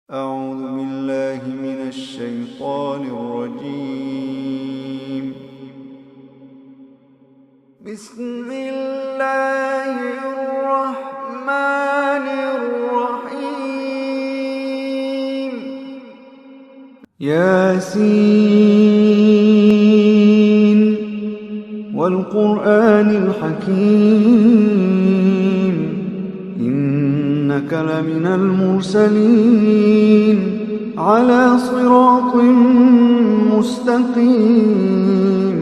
أعوذ بالله من الشيطان الرجيم. بسم الله الرحمن الرحيم. ياسين والقرآن الحكيم إنك لمن المرسلين على صراط مستقيم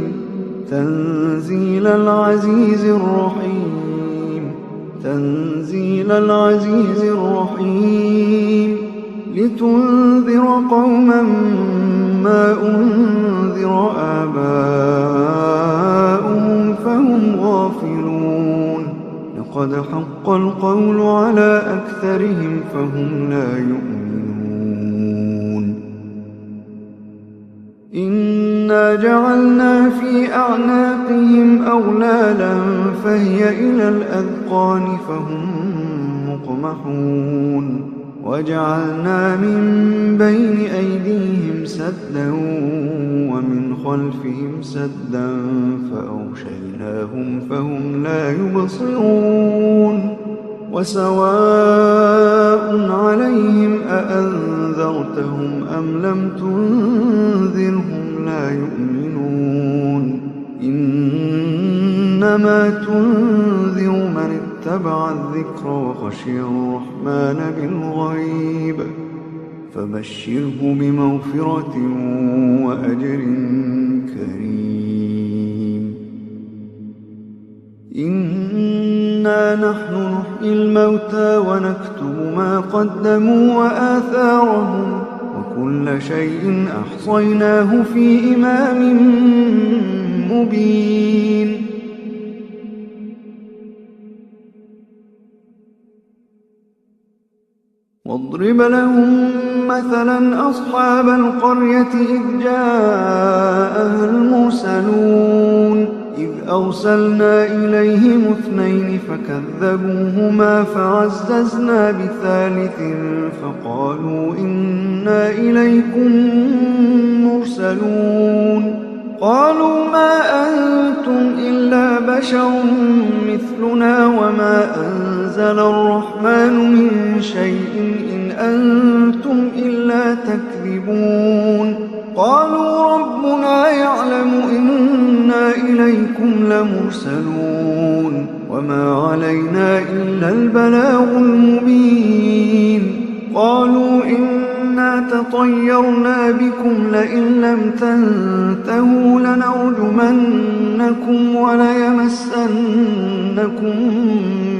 تنزيل العزيز الرحيم تنزيل العزيز الرحيم لتنذر قوما ما أنذر آباؤهم فهم غافلون لقد حق القول على أكثرهم فهم لا يؤمنون إنا جعلنا في أعناقهم أغلالا فهي إلى الأذقان فهم مقمحون وجعلنا من بين أيديهم سدا ومن خلفهم سدا فأغشيناهم فهم لا يبصرون وسواء عليهم أأنذرتهم أم لم تنذرهم لا يؤمنون إنما تنذر من اتبع الذكر وخشي الرحمن بالغيب فبشره بمغفرة وأجر كريم. إنا نحن نحيي الموتى ونكتب ما قدموا وآثارهم وكل شيء أحصيناه في إمام مبين. واضرب لهم مثلا أصحاب القرية إذ جاءها المرسلون إذ أرسلنا إليهم اثنين فكذبوهما فعززنا بثالث فقالوا إنا إليكم مرسلون قالوا ما أنتم إلا بشر مثلنا وما أنزل الرحمن من شيء إن أنتم إلا تكذبون قالوا ربنا يعلم إنا إليكم لمرسلون وما علينا إلا البلاغ المبين قالوا إنا تطيرنا بكم لئن لم تنتهوا لنرجمنكم وليمسنكم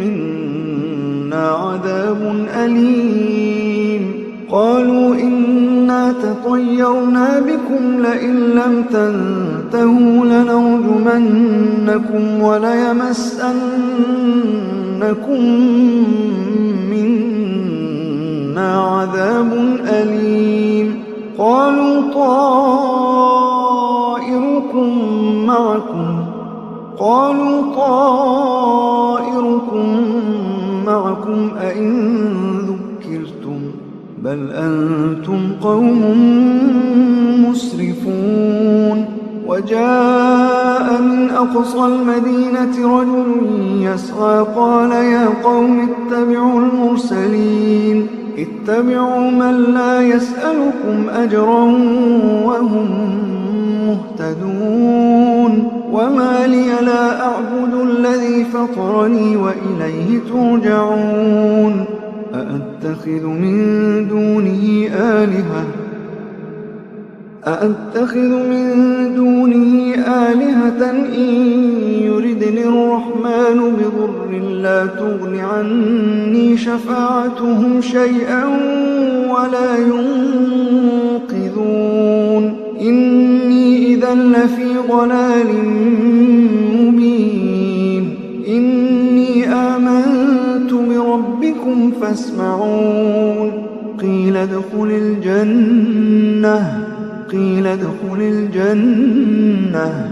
منا عذاب أليم قالوا إنا تطيرنا بكم لئن لم تنتهوا لنرجمنكم وليمسنكم منا عذاب أليم قالوا طائركم معكم أئن ذكرتم بل أنتم قوم مسرفون وجاء من أقصى المدينة رجل يسعى قال يا قوم اتبعوا المرسلين اتبعوا من لا يسألكم أجرا وهم مهتدون وما لي لا أعبد الذي فطرني وإليه ترجعون أأتخذ من دونه آلهة إن يردني الرحمن بضر لا تغن عني شفاعتهم شيئا ولا ينقذون إني إذا لفي ضلال مبين إني آمنت بربكم فاسمعون قيل ادخل الجنة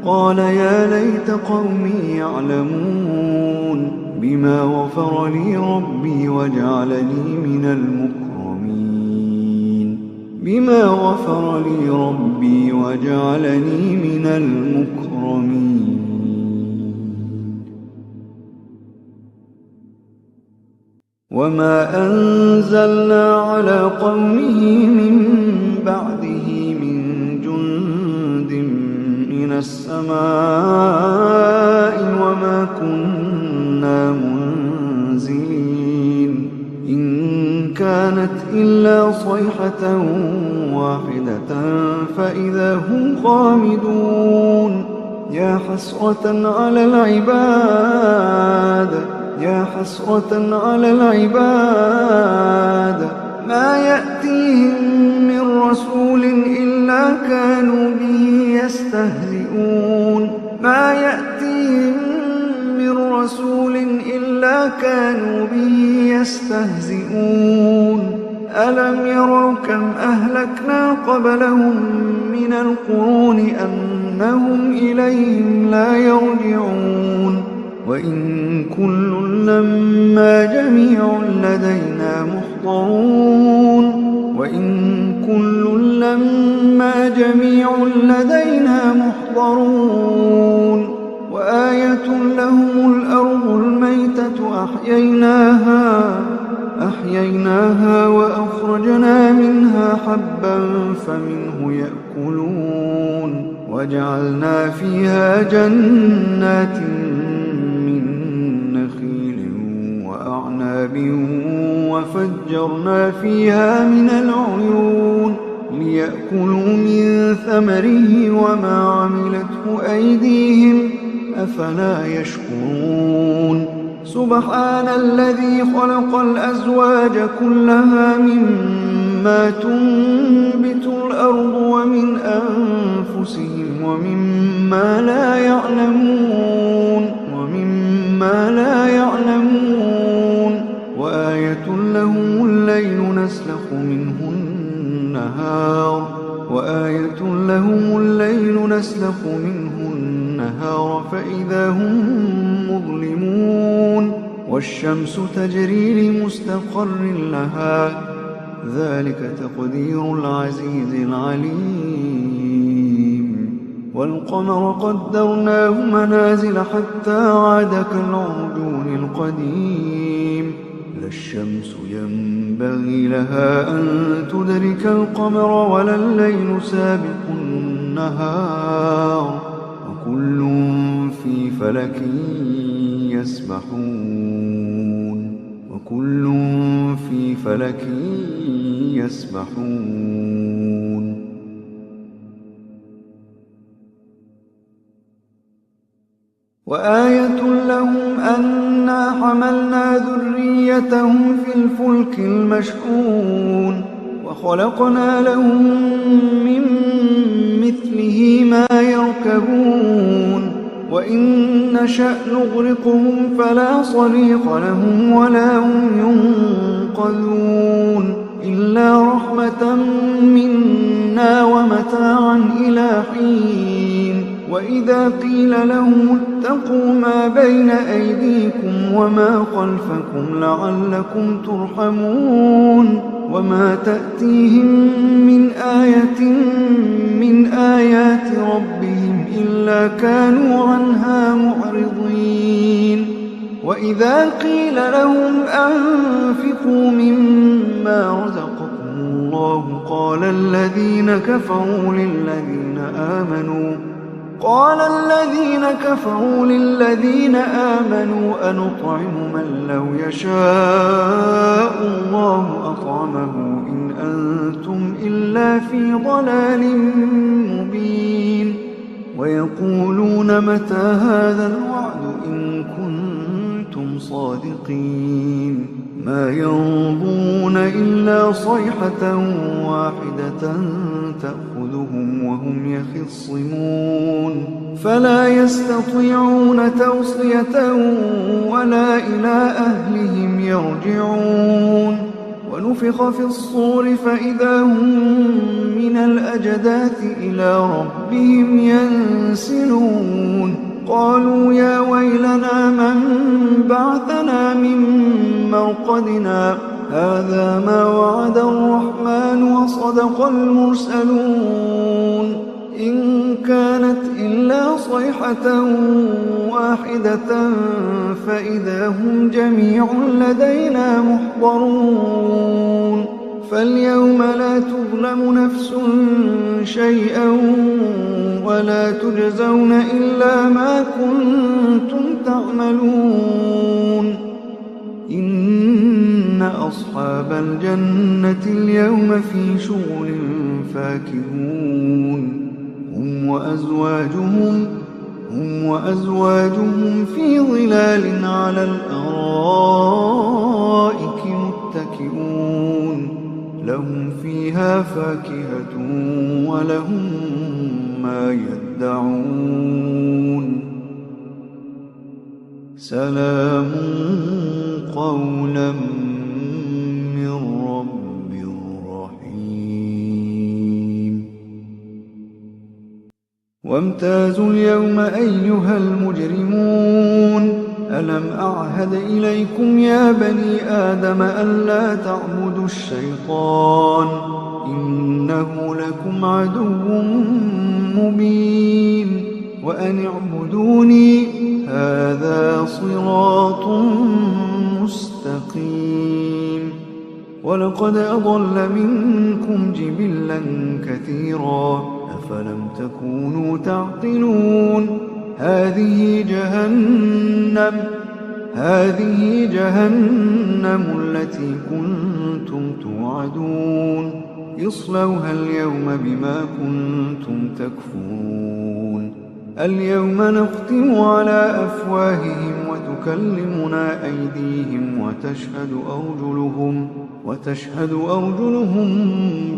قال يا ليت قومي يعلمون بما غفر لي ربي وجعلني من المكرمين. بما غفر لي ربي وجعلني من المكرمين. وما أنزلنا على قومه من بعده من جند من السماء وما كنا منزلين إن كانت إلا صيحة واحدة فإذا هم خامدون. يا حسرة على العباد يا حسرة على العباد ما يأتيهم من رسول إلا كانوا به يستهزئون. ما يأتيهم من رسول إلا كانوا به يستهزئون. ألم يروا كم أهلكنا قبلهم من القرون أنهم إليهم لا يرجعون. وإن كل لما جميع لدينا محضرون. وإن كل لما جميع لدينا محضرون. وآية لهم الأرض الميتة أحييناها وأخرجنا منها حبا فمنه يأكلون. وجعلنا فيها جنات وفجرنا فيها من العيون ليأكلوا من ثمره وما عملته أيديهم أفلا يشكرون. سبحان الذي خلق الأزواج كلها مما تنبت الأرض ومن أنفسهم ومما لا يعلمون. وآية لهم الليل نسلخ منه النهار فإذا هم مظلمون. والشمس تجري لمستقر لها ذلك تقدير العزيز العليم. والقمر قدرناه منازل حتى عاد كالعرجون القديم. لا الشمس ينبغي لها أن تدرك القمر ولا الليل سابق النهار وكل في فلك يسبحون. وآية لهم أنا حملنا ذريتهم في الفلك المشحون وخلقنا لهم من مثله ما يركبون. وإن نشأ نغرقهم فلا صريخ لهم ولا هم ينقذون إلا رحمة منا ومتاعا إلى حين. وإذا قيل لهم اتقوا ما بين أيديكم وما خلفكم لعلكم ترحمون. وما تأتيهم من آية من آيات ربهم إلا كانوا عنها معرضين. وإذا قيل لهم أنفقوا مما رزقكم الله قال الذين كفروا للذين آمنوا أنطعم من لو يشاء الله أطعمه إن أنتم إلا في ضلال مبين. ويقولون متى هذا الوعد إن كنتم صادقين. ما ينظرون إلا صيحة واحدة تأخذهم وهم يخصمون فلا يستطيعون توصية ولا إلى أهلهم يرجعون. ونفخ في الصور فإذا هم من الأجداث إلى ربهم ينسلون. قالوا يا ويلنا من بعثنا من مرقدنا هذا ما وعد الرحمن وصدق المرسلون إن كانت إلا صيحة واحدة فإذا هم جميع لدينا محضرون فاليوم لا تظلم نفس شيئا ولا تجزون إلا ما كنتم تعملون إن أصحاب الجنة اليوم في شغل فاكهون هم وأزواجهم في ظلال على الأرائك متكئون لهم فيها فاكهة ولهم ما يدعون سلام قولا من رب رحيم وامتازوا اليوم أيها المجرمون ألم أعهد إليكم يا بني آدم ألا تعبدوا الشيطان إنه لكم عدو مبين وأن اعبدوني هذا صراط مستقيم ولقد أضل منكم جبلا كثيرا أفلم تكونوا تعقلون هذه جهنم التي كنتم توعدون اصلوها اليوم بما كنتم تكفرون اليوم نختم على أفواههم وتكلمنا أيديهم وتشهد أرجلهم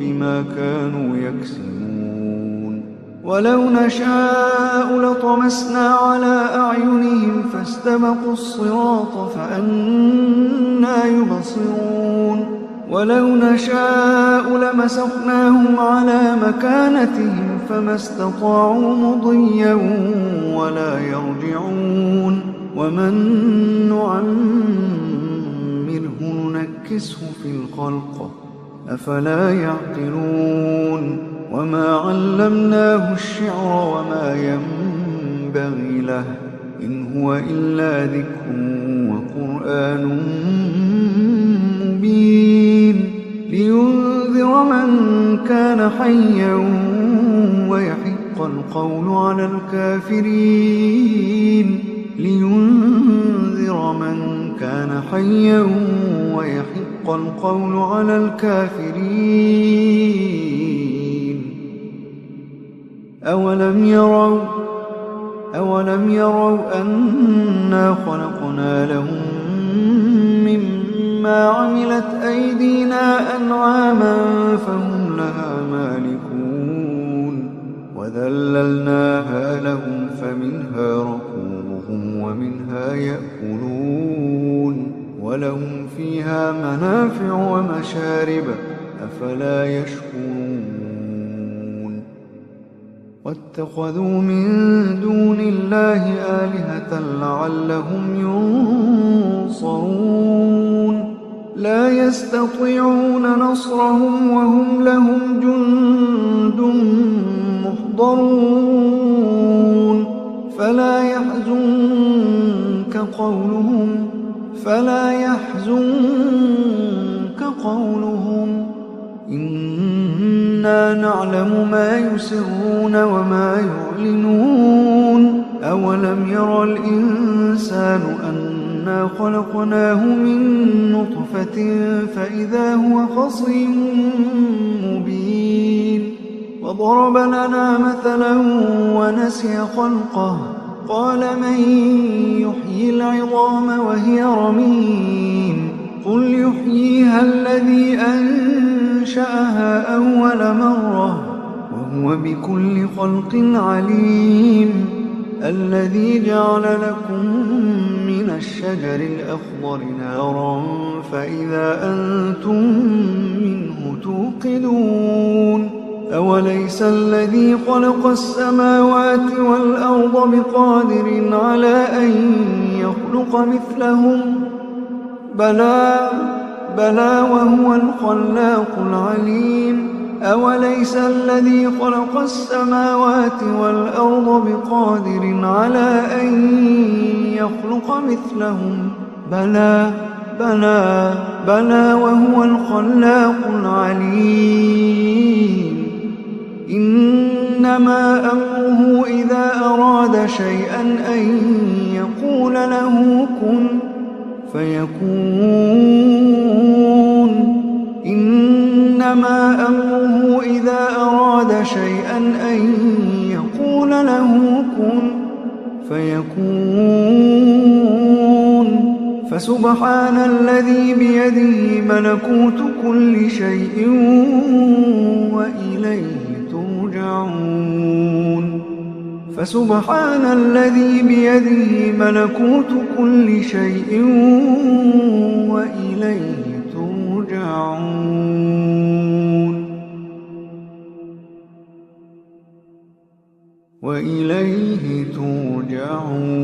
بما كانوا يكسبون ولو نشاء لطمسنا على أعينهم فاستبقوا الصراط فأنى يبصرون ولو نشاء لمسخناهم على مكانتهم فما استطاعوا مضيا ولا يرجعون ومن نعمره ننكسه في الخلق أفلا يعقلون وما علمناه الشعر وما ينبغي له إن هو إلا ذكر وقرآن مبين لينذر من كان حيا ويحق القول على الكافرين لينذر من كان حيا ويحق القول على الكافرين أولم يروا أنا خلقنا لهم مما عملت أيدينا أنعاما فهم لها مالكون وذللناها لهم فمنها ركوبهم ومنها يأكلون ولهم فيها منافع ومشارب أفلا يشكرون واتخذوا من دون الله آلهة لعلهم ينصرون لا يستطيعون نصرهم وهم لهم جند محضرون فلا يحزنك قولهم إنا نعلم ما يسرون وما يعلنون أولم ير الإنسان أنا خلقناه من نطفة فإذا هو خصيم مبين وضرب لنا مثلا ونسي خلقه قال من يحيي العظام وهي رميم قل يحييها الذي أنشأها أول مرة وهو بكل خلق عليم الذي جعل لكم من الشجر الأخضر نارا فإذا أنتم منه توقدون أوليس الذي خلق السماوات والأرض بقادر على أن يخلق مثلهم بلى بلى وهو الخلاق العليم أوليس الذي خلق السماوات والأرض بقادر على أن يخلق مثلهم بلى بلى بلى وهو الخلاق العليم إنما أمره إذا أراد شيئا أن يقول له كن فيكون إنما أمره إذا أراد شيئا أن يقول له كن فيكون فسبحان الذي بيده ملكوت كل شيء وإليه ترجعون فسبحان الذي بيده ملكوت كل شيء وإليه ترجعون وإليه ترجعون.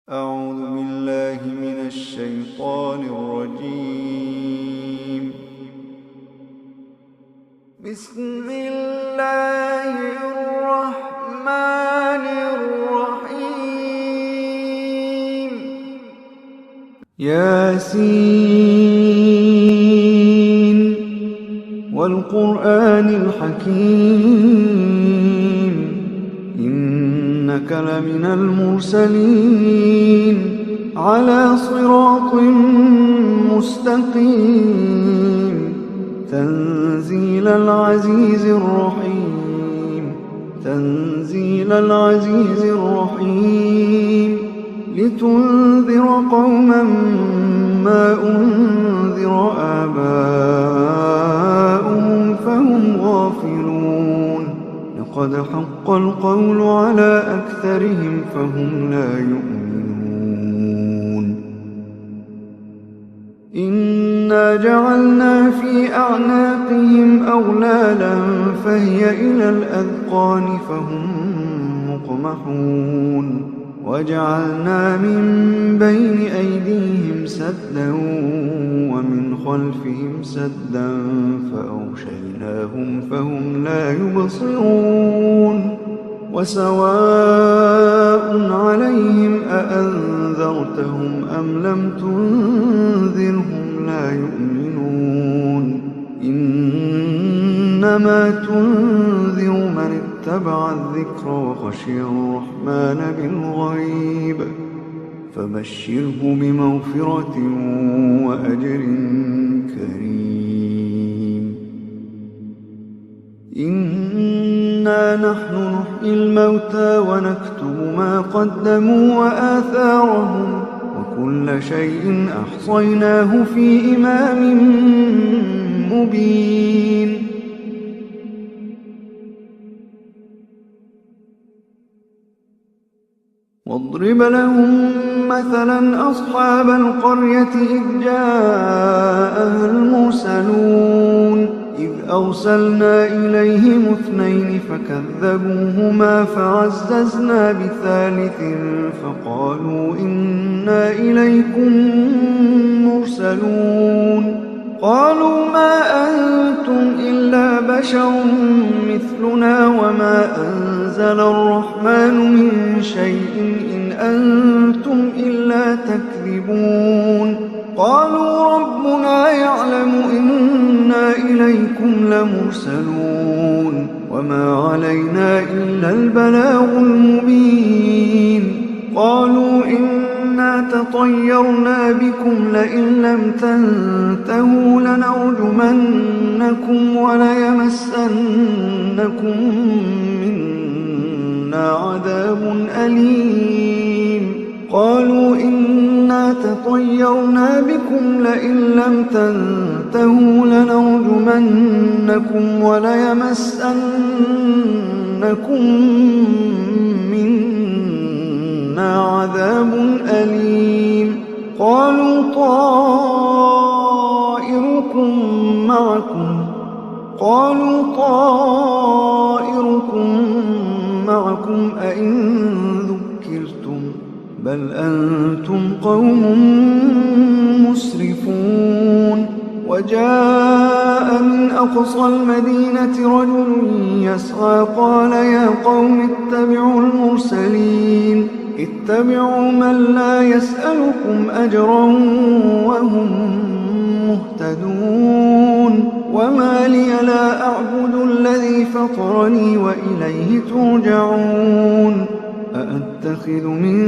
أعوذ بالله من الشيطان الرجيم. بسم الله الرحمن الرحيم. ياسين والقرآن الحكيم إنك لمن المرسلين على صراط مستقيم تنزيل العزيز الرحيم تنزيل العزيز الرحيم لتنذر قوما ما أنذر آباؤهم فهم غافلون لقد حق القول على أكثرهم فهم لا يؤمنون إنا جعلنا في أعناقهم أغلالا فهي إلى الأذقان فهم مقمحون وجعلنا من بين أيديهم سدا ومن خلفهم سدا فأغشيناهم فهم لا يبصرون وسواء عليهم أأنذرتهم أم لم تنذرهم لا يؤمنون إنما تنذر من اتبع الذكر وخشي الرحمن بالغيب فبشره بمغفرة وأجر كريم. إنا نحن نحيي الموتى ونكتب ما قدموا وآثارهم وكل شيء أحصيناه في إمام مبين. واضرب لهم مثلا أصحاب القرية إذ جاءها المرسلون إذ أرسلنا إليهم اثنين فكذبوهما فعززنا بثالث فقالوا إنا إليكم مرسلون قالوا ما أنتم إلا بشر مثلنا وما أنزل الرحمن من شيء إن أنتم إلا تكذبون قالوا ربنا يعلم إنا إليكم لمرسلون وما علينا إلا البلاغ المبين قالوا إنا تطيرنا بكم لئن لم تنتهوا لنرجمنكم وليمسنكم منا عذاب أليم قالوا إنا تطيرنا بكم لئن لم تنتهوا لنرجمنكم وليمسنكم منا عذاب أليم قالوا طائركم معكم أئن بل أنتم قوم مسرفون. وجاء من أقصى المدينة رجل يسعى قال يا قوم اتبعوا المرسلين اتبعوا من لا يسألكم أجرا وهم مهتدون. وما لي لا أعبد الذي فطرني وإليه ترجعون. أأتخذ من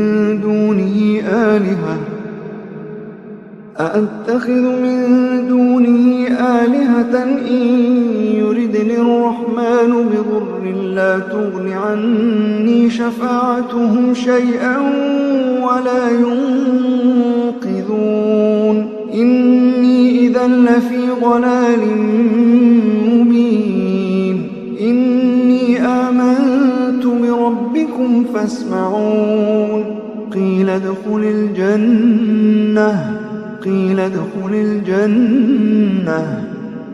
دونه آلهة إن يردني الرحمن بضر لا تغن عني شفاعتهم شيئا ولا ينقذون. إني إذا لفي ضلال مبين. إني آمنت بربكم فاسمعون. قيل ادخل الجنة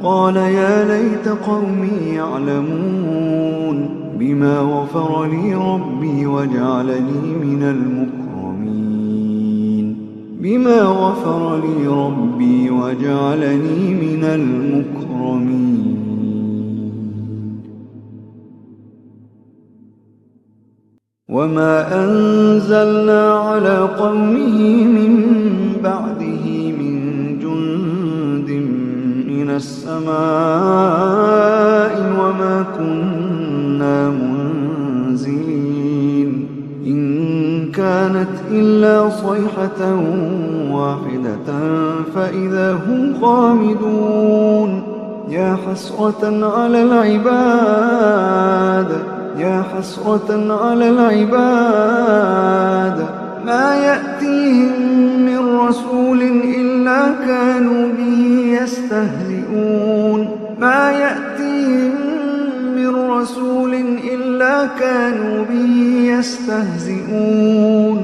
قال يا ليت قومي يعلمون بما غفر لي ربي وجعلني من المكرمين. وما أنزلنا على قومه من بعده من جند من السماء وما كنا منزلين. إن كانت إلا صيحة واحدة فإذا هم خامدون. يا حسرة على العباد ما يأتيهم من رسول إلا كانوا به يستهزئون.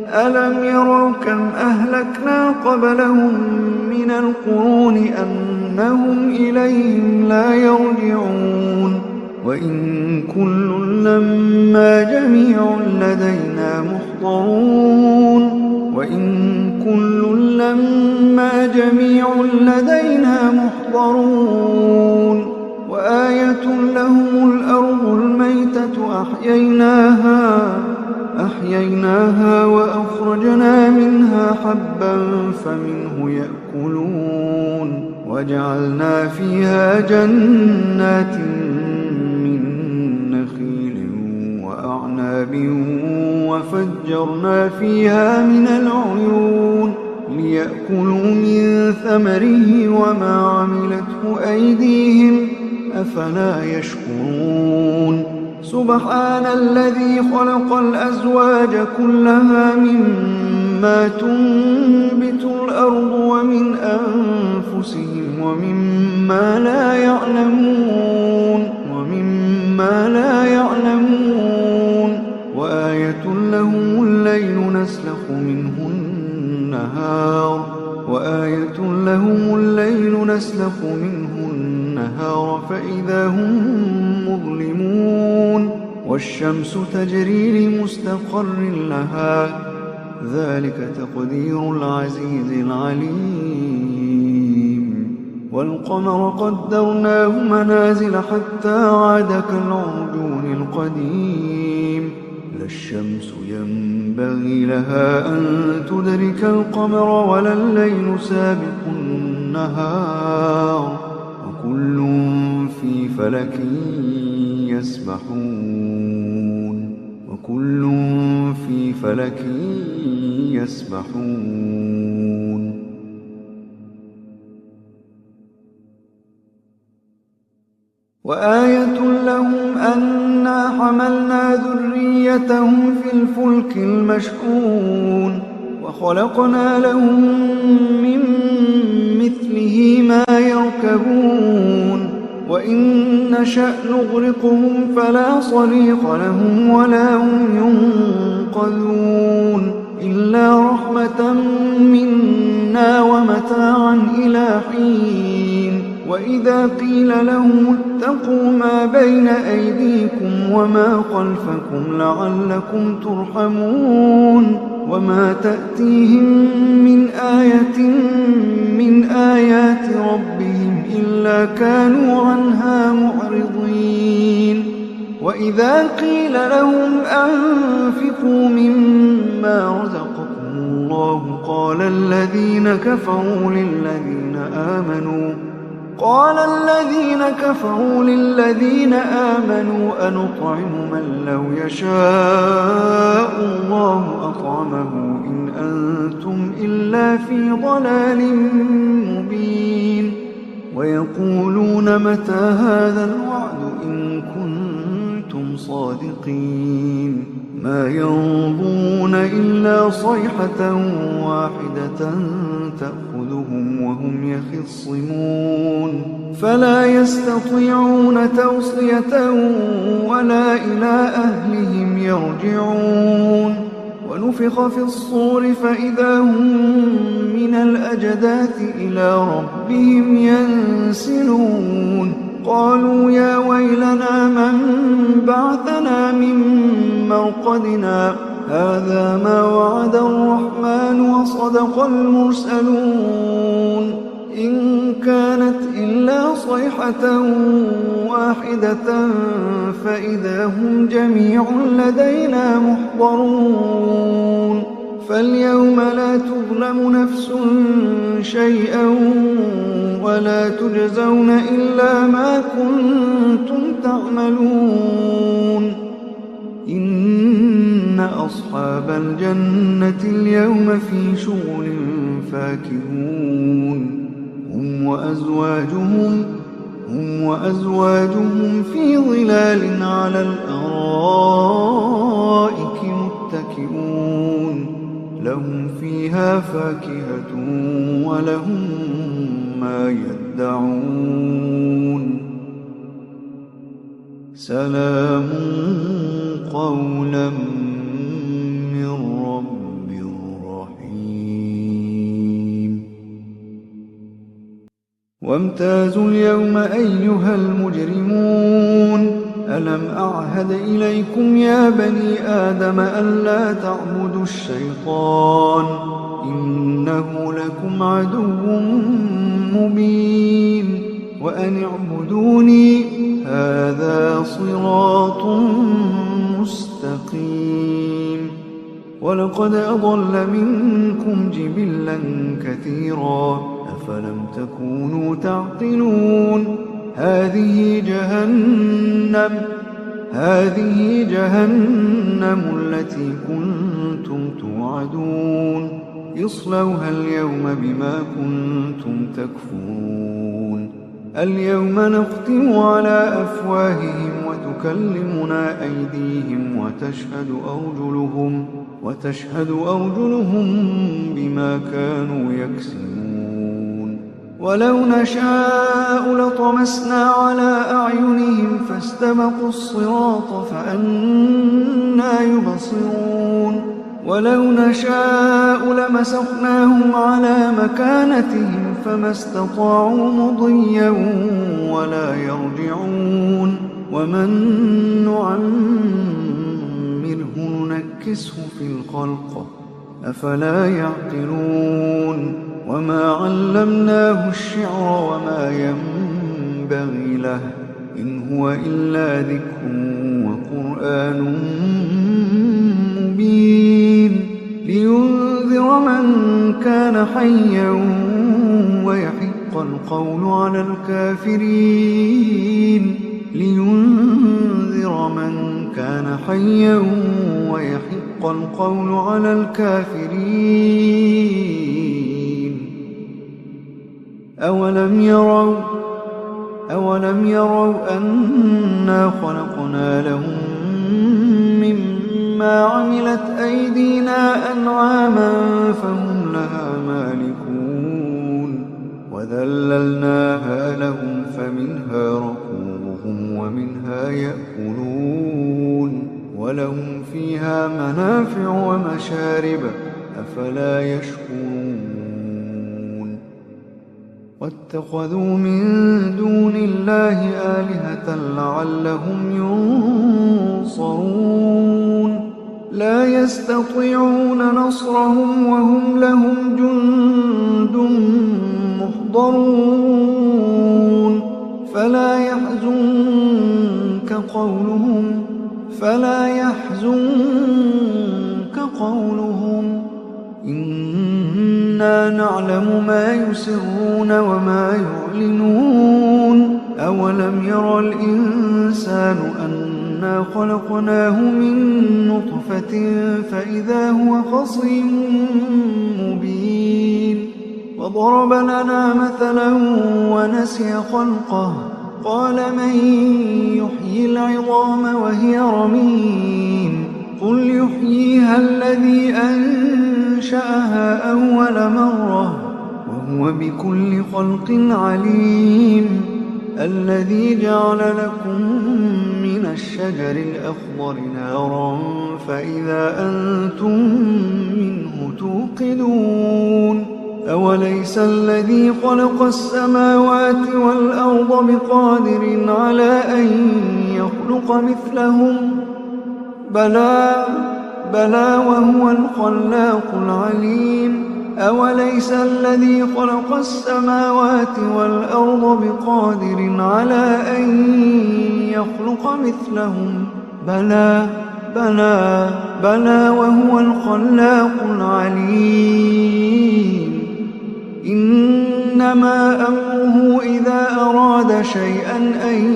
ألم يروا كم أهلكنا قبلهم من القرون أنهم إليهم لا يرجعون. وإن كل لما جميع لدينا محضرون. وآية لهم الأرض الميتة أحييناها وأخرجنا منها حبا فمنه يأكلون. وجعلنا فيها جنات من نخيل وأعناب وفجرنا فيها من العيون ليأكلوا من ثمره وما عملته أيديهم أفلا يشكرون. سبحان الذي خلق الأزواج كلها مما تنبت الأرض ومن أنفسهم ومما لا يعلمون. وآية لهم الليل نسلخ منه النهار فإذا هم مظلمون. والشمس تجري لمستقر لها ذلك تقدير العزيز العليم. والقمر قدرناه منازل حتى عاد كالعرجون القديم. لا الشمس ينبغي لها أن تدرك القمر ولا الليل سابق النهار وكل في فلك يسبحون. وآية لهم أنا حملنا ذريتهم في الفلك المشحون وخلقنا لهم من مثله ما يركبون. وإن نشأ نغرقهم فلا صريخ لهم ولا هم ينقذون إلا رحمة منا ومتاعا إلى حين. وإذا قيل لهم اتقوا ما بين أيديكم وما خلفكم لعلكم ترحمون وما تأتيهم من آية من آيات ربهم إلا كانوا عنها معرضين وإذا قيل لهم أنفقوا مما رزقكم الله قال الذين كفروا للذين آمنوا أنطعم من لو يشاء الله أطعمه إن أنتم إلا في ضلال مبين ويقولون متى هذا الوعد إن كنتم صادقين ما ينظرون إلا صيحة واحدة تأخذهم وهم يخصمون فلا يستطيعون توصية ولا إلى أهلهم يرجعون ونفخ في الصور فإذا هم من الأجداث إلى ربهم ينسلون قالوا يا ويلنا من بعثنا من مرقدنا هذا ما وعد الرحمن وصدق المرسلون إن كانت إلا صيحة واحدة فإذا هم جميع لدينا محضرون فاليوم لا تظلم نفس شيئا ولا تجزون إلا ما كنتم تعملون إن أصحاب الجنة اليوم في شغل فاكهون هم وأزواجهم في ظلال على الأرائك متكئون لهم فيها فاكهة ولهم ما يدعون سلام قولا من رب رحيم وامتازوا اليوم أيها المجرمون ألم أعهد إليكم يا بني آدم ألا تعبدوا الشيطان إنه لكم عدو مبين وأن اعبدوني هذا صراط مستقيم ولقد أضل منكم جبلا كثيرا أفلم تكونوا تعقلون هذه جهنم التي كنتم توعدون اصلوها اليوم بما كنتم تكفرون اليوم نختم على أفواههم وتكلمنا أيديهم وتشهد أرجلهم بما كانوا يكسبون ولو نشاء لطمسنا على أعينهم فاستبقوا الصراط فأنى يبصرون ولو نشاء لمسخناهم على مكانتهم فما استطاعوا مضيا ولا يرجعون ومن نعمره ننكسه في الخلق أفلا يعقلون وما علمناه الشعر وما ينبغي له إن هو إلا ذكر وقرآن مبين لينذر من كان حيا ويحق القول على الكافرين لينذر من كان حيا ويحق القول على الكافرين أولم يروا أنا خلقنا لهم مما عملت أيدينا أنعاما فهم لها مالكون وذللناها لهم فمنها ركوبهم ومنها يأكلون ولهم فيها منافع ومشارب أفلا يشكرون واتخذوا من دون الله آلهة لعلهم ينصرون لا يستطيعون نصرهم وهم لهم جند محضرون فلا يحزنك قولهم إنا نعلم ما يسرون وما يعلنون أولم ير الإنسان أنا خلقناه من نطفة فإذا هو خصيم مبين وضرب لنا مثلا ونسي خلقه قال من يحيي العظام وهي رميم قل يحييها الذي أنشأها أول مرة وهو بكل خلق عليم الذي جعل لكم من الشجر الأخضر نارا فإذا أنتم منه توقدون أوليس الذي خلق السماوات والأرض بقادر على أن يخلق مثلهم بلى وهو الخلاق العليم أوليس الذي خلق السماوات والأرض بقادر على أن يخلق مثلهم بلى وهو الخلاق العليم إنما أمره إذا أراد شيئا أن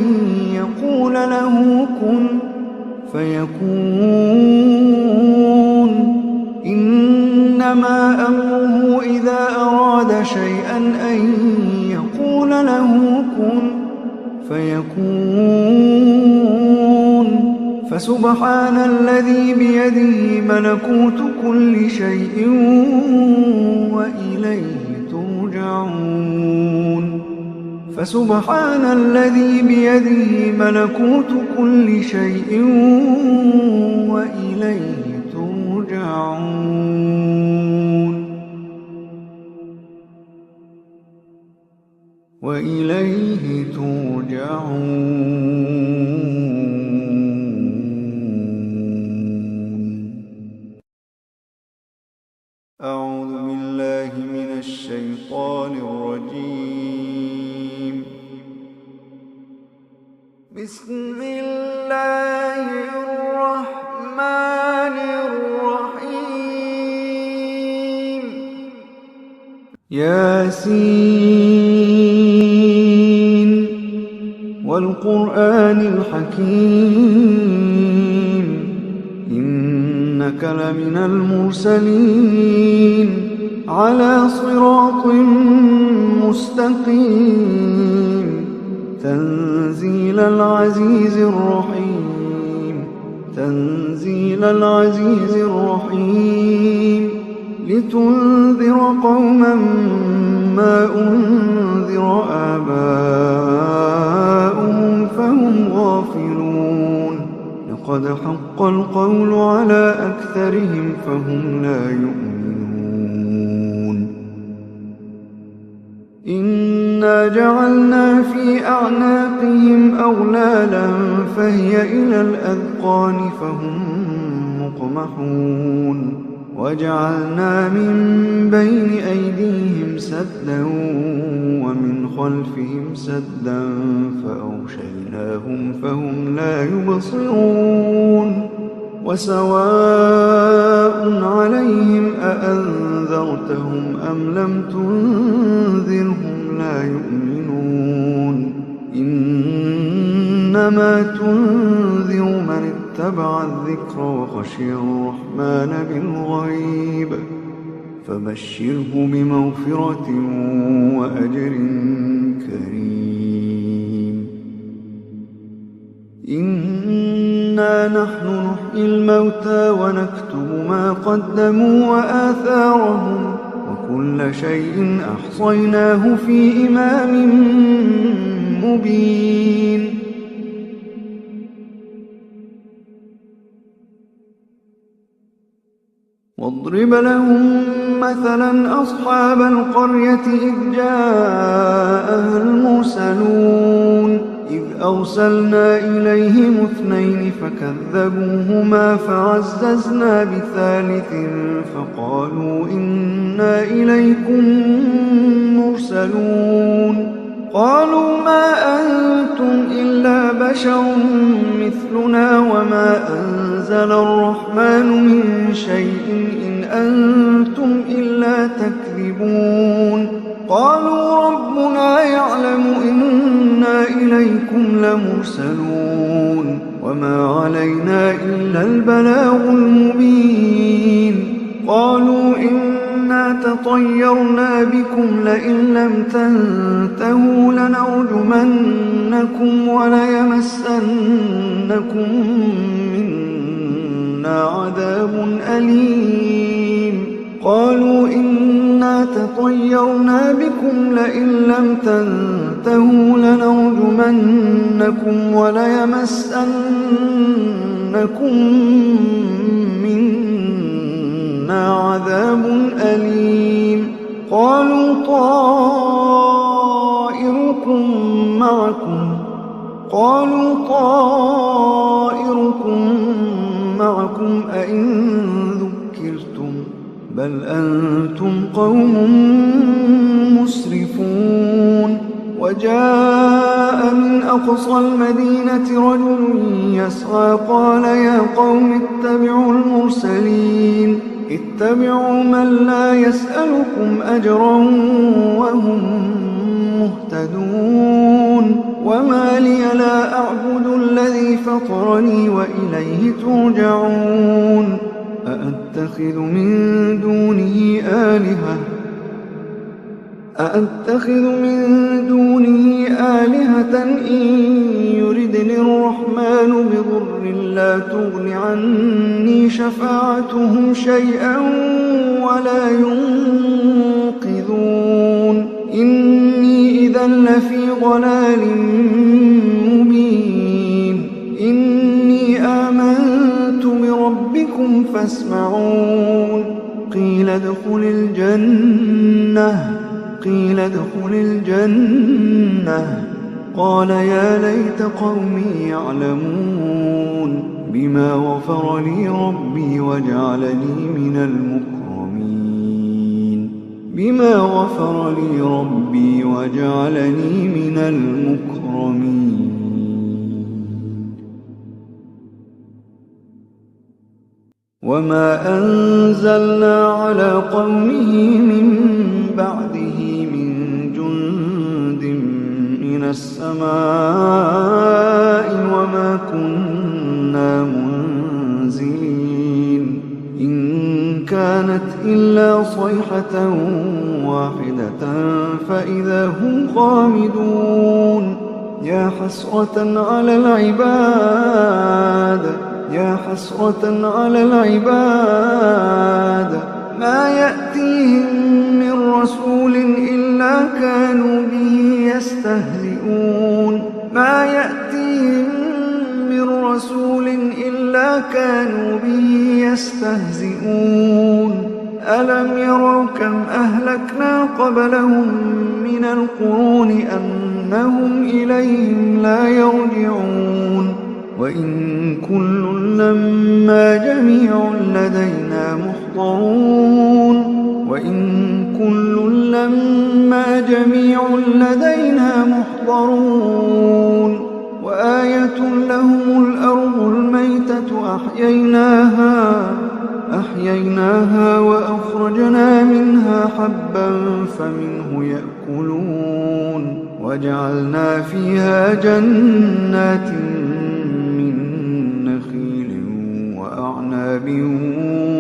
يقول له كن فيكون إنما أمره إذا أراد شيئا أن يقول له كن فيكون فسبحان الذي بيده ملكوت كل شيء وإليه ترجعون فسبحان الذي بيده ملكوت كل شيء وإليه ترجعون أعوذ بالله من الشيطان الرجيم بسم الله الرحمن الرحيم ياسين والقرآن الحكيم إنك لمن المرسلين على صراط مستقيم تنزيل العزيز الرحيم لتنذر قوما ما أنذر آباؤهم فهم غافلون لقد حق القول على أكثرهم فهم لا يؤمنون إنا جعلنا في أعناقهم أغلالا فهي إلى الأذقان فهم مقمحون وجعلنا من بين أيديهم سدا ومن خلفهم سدا فأغشيناهم فهم لا يبصرون وسواء عليهم أأنذرتهم أم لم تنذرهم لا يؤمنون إنما تنذر من اتبع الذكر وخشي الرحمن بالغيب فبشره بمغفرة وأجر كريم إنا نحن نحيي الموتى ونكتب ما قدموا وآثارهم وكل شيء أحصيناه في إمام مبين واضرب لهم مثلا أصحاب القرية إذ جاءها المرسلون إذ أرسلنا إليهم 2 فكذبوهما فعززنا بثالث فقالوا إنا إليكم مرسلون قالوا ما أنتم إلا بشر مثلنا وما أنزل الرحمن من شيء إن أنتم إلا تكذبون قالوا ربنا يعلم إنا إليكم لمرسلون وما علينا إلا البلاغ المبين قالوا إنا تطيرنا بكم لئن لم تنتهوا لنرجمنكم وليمسنكم منا عذاب أليم قالوا إنا تطيرنا بكم لئن لم تنتهوا لنرجمنكم وليمسنكم منا عذاب أليم قالوا طائركم معكم أئن ذكرتم بل أنتم قوم مسرفون وجاء من أقصى المدينة رجل يسعى قال يا قوم اتبعوا المرسلين اتبعوا من لا يسألكم أجرا وهم مهتدون وما لي لا أعبد الذي فطرني وإليه ترجعون أأتخذ من دونه آلهة إن يردني الرحمن بضر لا تغن عني شفاعتهم شيئا ولا ينقذون إني إذا لفي ضلال مبين إني آمنت بربكم فاسمعون قيل ادخل الجنة قال يا ليت قومي يعلمون بما غفر لي ربي وجعلني من المكرمين وما أنزلنا على قومه من بعده من جند من السماء وما كنا منزلين إن كانت إلا صيحة واحدة فإذا هم خامدون يا حسرة على العباد ما يأتيهم من رسول إلا كانوا به يستهزئون ألم يروا كم أهلكنا قبلهم من القرون أنهم إليهم لا يرجعون وإن كل لما جميع لدينا محضرون وآية لهم الأرض الميتة أحييناها وأخرجنا منها حبا فمنه يأكلون وجعلنا فيها جنات من نخيل وأعناب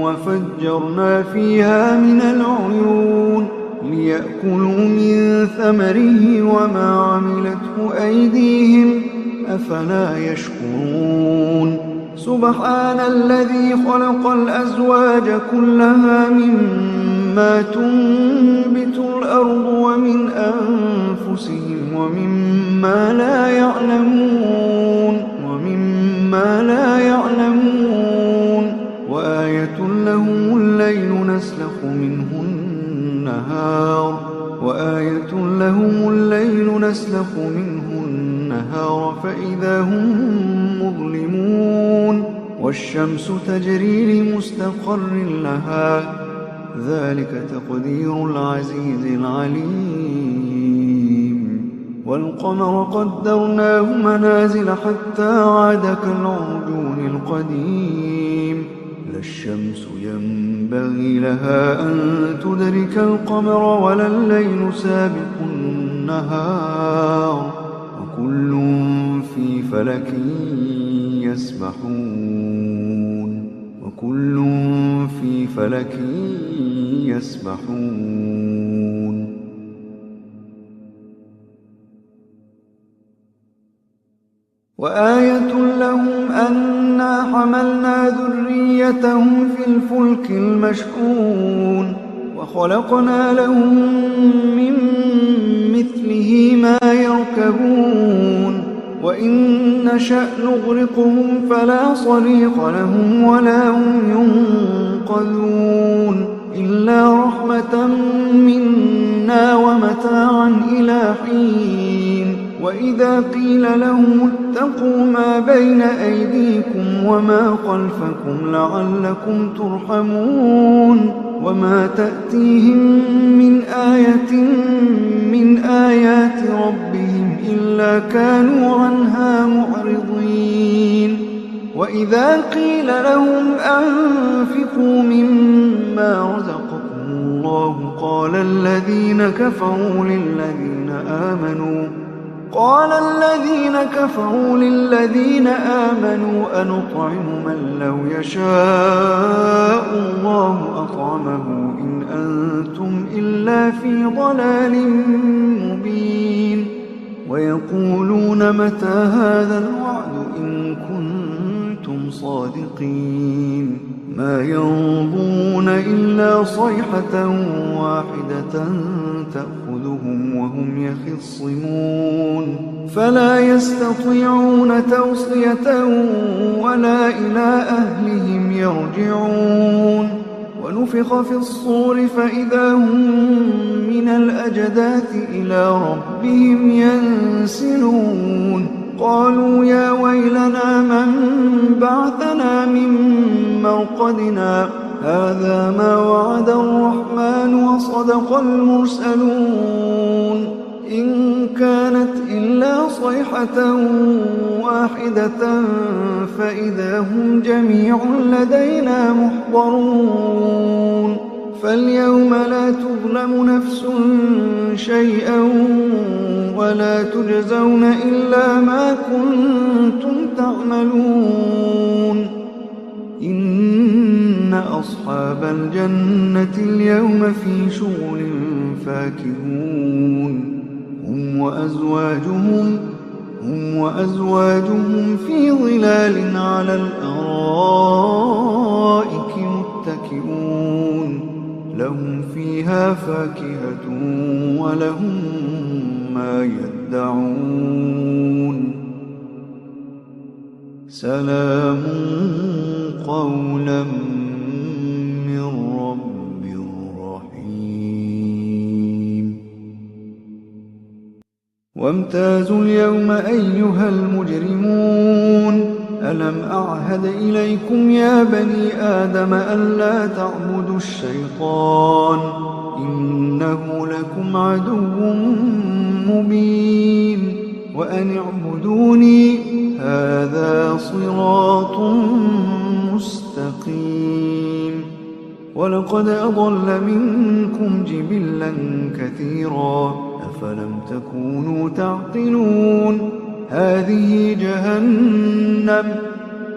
وفجرنا فيها من العيون ليأكلوا من ثمره وما عملته أيديهم أفلا يشكرون سبحان الذي خلق الأزواج كلها مما تنبت الأرض ومن أنفسهم ومما لا يعلمون وآية لهم الليل نسلخ منه النهار وآية لهم الليل نسلخ منه النهار فإذا هم مظلمون والشمس تجري لمستقر لها ذلك تقدير العزيز العليم والقمر قدرناه منازل حتى عاد كالعرجون القديم لا الشمس ينبغي لها أن تدرك القمر ولا الليل سابق النهار وكل في فلك يسبحون وآية لهم أنا حملنا ذريتهم في الفلك المشحون وخلقنا لهم من مثله ما يركبون وإن نشأ نغرقهم فلا صريخ لهم ولا هم ينقذون إلا رحمة منا ومتاعا إلى حين وإذا قيل لهم اتقوا ما بين أيديكم وما خلفكم لعلكم ترحمون وما تأتيهم من آية من آيات ربهم إلا كانوا عنها معرضين وإذا قيل لهم أنفقوا مما رزقكم الله قال الذين كفروا للذين آمنوا أنطعم من لو يشاء الله أطعمه إن أنتم إلا في ضلال مبين ويقولون متى هذا الوعد إن كنتم صادقين ما ينظرون إلا صيحة واحدة تأخذهم وهم يخصمون فلا يستطيعون توصية ولا إلى أهلهم يرجعون ونفخ في الصور فإذا هم من الأجداث إلى ربهم ينسلون قالوا يا ويلنا من بعثنا من مرقدنا هذا ما وعد الرحمن وصدق المرسلون إن كانت إلا صيحة واحدة فإذا هم جميع لدينا محضرون فاليوم لا تظلم نفس شيئا ولا تجزون إلا ما كنتم تعملون إن أصحاب الجنة اليوم في شغل فاكهون هم وأزواجهم في ظلال على الأرائك متكئون لهم فيها فاكهة ولهم ما يدعون سلام قولا من رب رحيم وامتازوا اليوم أيها المجرمون ألم أعهد إليكم يا بني آدم ألا تعبدوا الشيطان إنه لكم عدو مبين وأن اعبدوني هذا صراط مستقيم ولقد أضل منكم جبلا كثيرا أفلم تكونوا تعقلون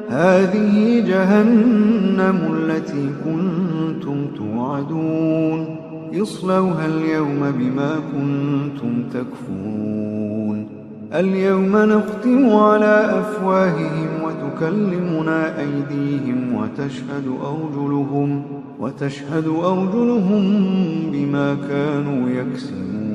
هذه جهنم التي كنتم توعدون اصلوها اليوم بما كنتم تكفرون اليوم نختم على أفواههم وتكلمنا أيديهم وتشهد أرجلهم بما كانوا يكسبون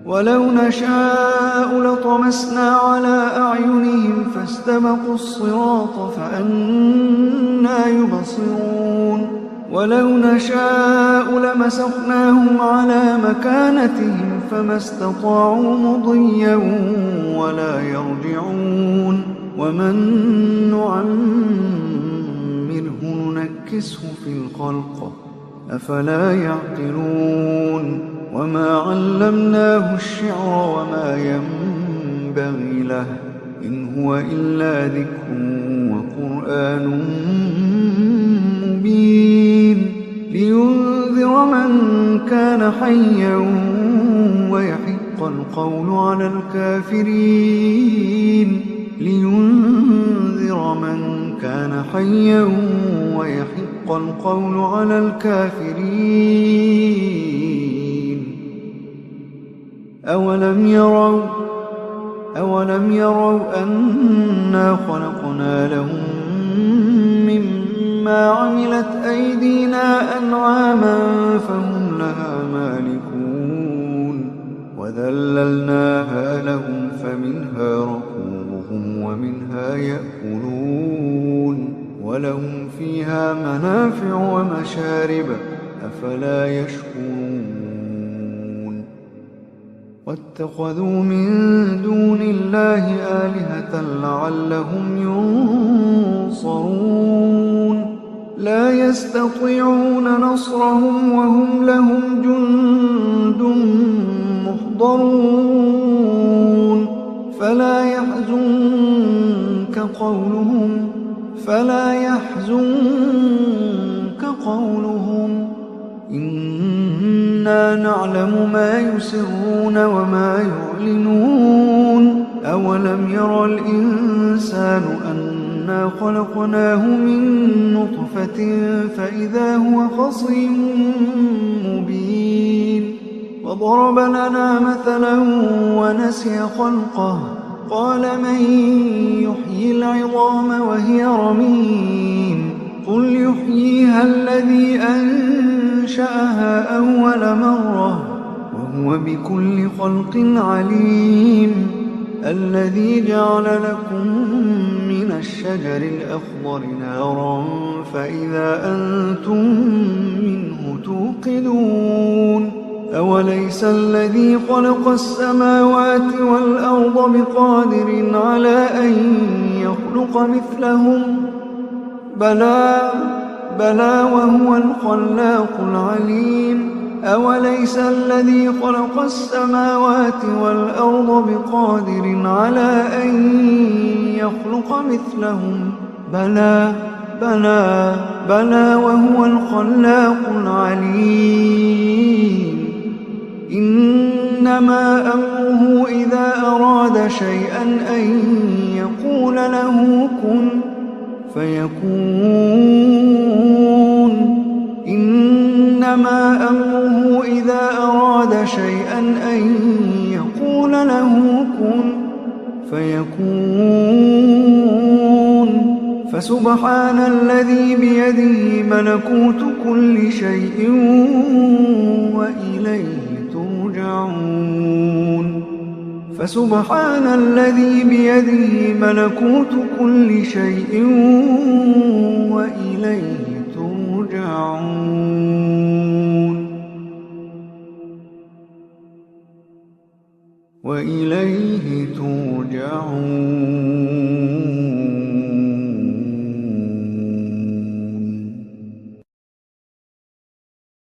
ولو نشاء لطمسنا على أعينهم فاستبقوا الصراط فأنى يبصرون ولو نشاء لمسخناهم على مكانتهم فما استطاعوا مضيا ولا يرجعون ومن نعمره ننكسه في الخلق أفلا يعقلون وما علمناه الشعر وما ينبغي له إن هو إلا ذكر وقرآن مبين لينذر من كان حيا ويحق القول على الكافرين لينذر من كان حيا ويحق القول على الكافرين أولم يروا أنا خلقنا لهم مما عملت أيدينا أنعاما فهم لها مالكون وذللناها لهم فمنها ركوبهم ومنها يأكلون ولهم فيها منافع ومشارب أفلا يشكرون واتخذوا من دون الله آلهة لعلهم ينصرون لا يستطيعون نصرهم وهم لهم جند محضرون فلا يحزنك قولهم إنا نعلم ما يسرون وما يعلنون أولم ير الإنسان أنا خلقناه من نطفة فإذا هو خصيم مبين وضرب لنا مثلا ونسي خلقه قال من يحيي العظام وهي رميم قل يحييها الذي أنشأها أول مرة وهو بكل خلق عليم الذي جعل لكم من الشجر الأخضر نارا فإذا أنتم منه توقدون أوليس الذي خلق السماوات والأرض بقادر على أن يخلق مثلهم بلى وهو الخلاق العليم أوليس الذي خلق السماوات والأرض بقادر على أن يخلق مثلهم بلى وهو الخلاق العليم إنما أمره إذا أراد شيئا أن يقول له كن فيكون إنما أمره إذا أراد شيئا أن يقول له كن فيكون فسبحان الذي بيده ملكوت كل شيء وإليه ترجعون فسبحان الذي بيده ملكوت كل شيء وإليه ترجعون وإليه ترجعون